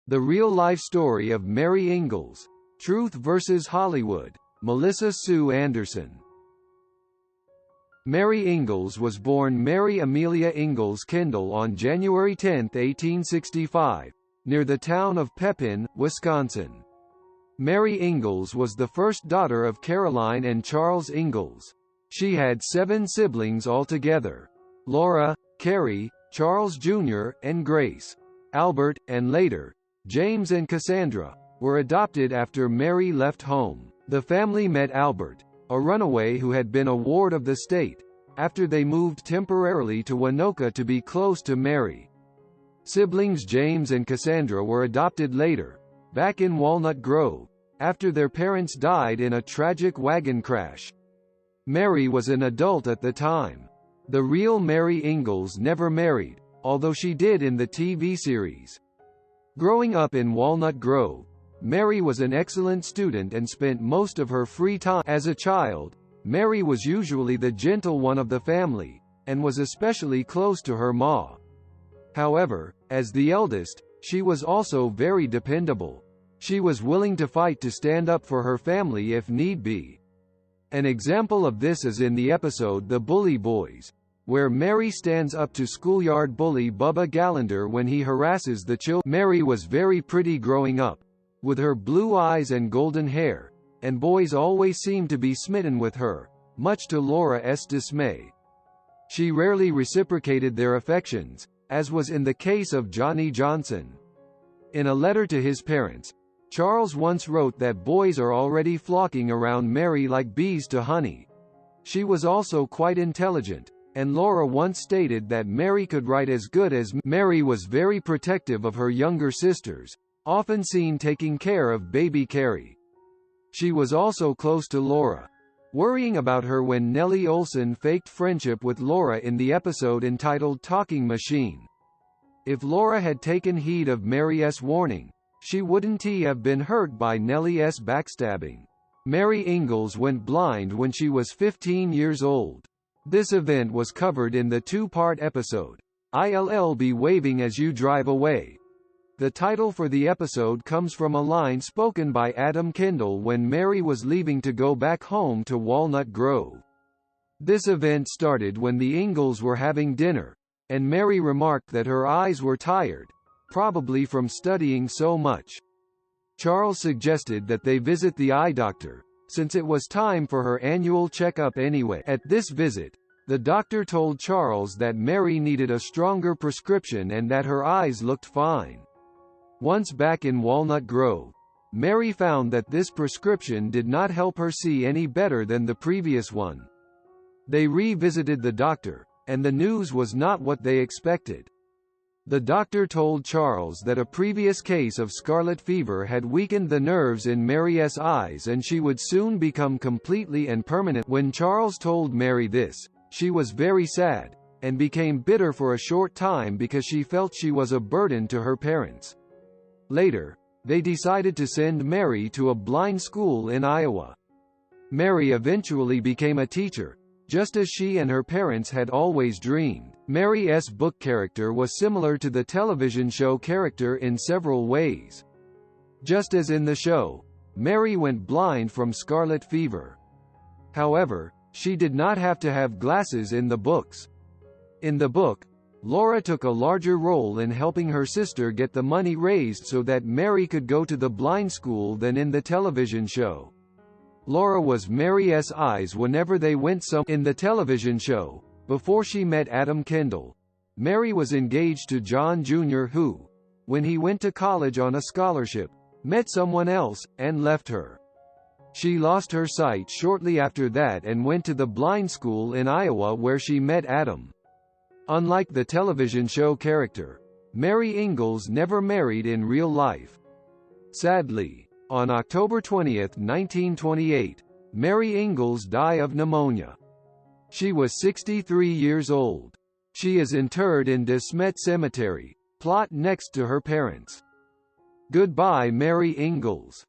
The real-life story of Mary Ingalls. Truth vs. Hollywood. Melissa Sue Anderson. Mary Ingalls was born Mary Amelia Ingalls Kendall on January 10, 1865, near the town of Pepin, Wisconsin. Mary Ingalls was the first daughter of Caroline and Charles Ingalls. She had 7 siblings altogether: Laura, Carrie, Charles Jr., and Grace. Albert, and later, James and Cassandra, were adopted after Mary left home. The family met Albert, a runaway who had been a ward of the state, after they moved temporarily to Winoka to be close to Mary. Siblings James and Cassandra were adopted later, back in Walnut Grove, after their parents died in a tragic wagon crash. Mary was an adult at the time. The real Mary Ingalls never married, although she did in the TV series. Growing up in Walnut Grove, Mary was an excellent student and spent most of her free time. As a child, Mary was usually the gentle one of the family, and was especially close to her ma. However, as the eldest, she was also very dependable. She was willing to fight to stand up for her family if need be. An example of this is in the episode The Bully Boys, where Mary stands up to schoolyard bully Bubba Gallagher when he harasses the children. Mary was very pretty growing up, with her blue eyes and golden hair, and boys always seemed to be smitten with her, much to Laura's dismay. She rarely reciprocated their affections, as was in the case of Johnny Johnson. In a letter to his parents, Charles once wrote that boys are already flocking around Mary like bees to honey. She was also quite intelligent, and Laura once stated that Mary could write as good as. Mary was very protective of her younger sisters, often seen taking care of baby Carrie. She was also close to Laura, worrying about her when Nellie Olson faked friendship with Laura in the episode entitled Talking Machine. If Laura had taken heed of Mary's warning, she wouldn't have been hurt by Nellie's backstabbing. Mary Ingalls went blind when she was 15 years old. This event was covered in the 2-part episode, "I'll be waving as you drive away." The title for the episode comes from a line spoken by Adam Kendall when Mary was leaving to go back home to Walnut Grove. This event started when the Ingalls were having dinner, and Mary remarked that her eyes were tired, probably from studying so much. Charles suggested that they visit the eye doctor, since it was time for her annual checkup anyway. At this visit, the doctor told Charles that Mary needed a stronger prescription and that her eyes looked fine. Once back in Walnut Grove, Mary found that this prescription did not help her see any better than the previous one. They revisited the doctor, and the news was not what they expected. The doctor told Charles that a previous case of scarlet fever had weakened the nerves in Mary's eyes and she would soon become completely and permanent. When Charles told Mary this, she was very sad, and became bitter for a short time because she felt she was a burden to her parents. Later, they decided to send Mary to a blind school in Iowa. Mary eventually became a teacher, just as she and her parents had always dreamed. Mary's book character was similar to the television show character in several ways. Just as in the show, Mary went blind from scarlet fever. However, she did not have to have glasses in the books. In the book, Laura took a larger role in helping her sister get the money raised so that Mary could go to the blind school than in the television show. Laura was Mary's eyes whenever they went in the television show. Before she met Adam Kendall, Mary was engaged to John Jr. who, when he went to college on a scholarship, met someone else, and left her. She lost her sight shortly after that and went to the blind school in Iowa where she met Adam. Unlike the television show character, Mary Ingalls never married in real life. Sadly, on October 20, 1928, Mary Ingalls died of pneumonia. She was 63 years old. She is interred in De Smet Cemetery, plot next to her parents. Goodbye Mary Ingalls.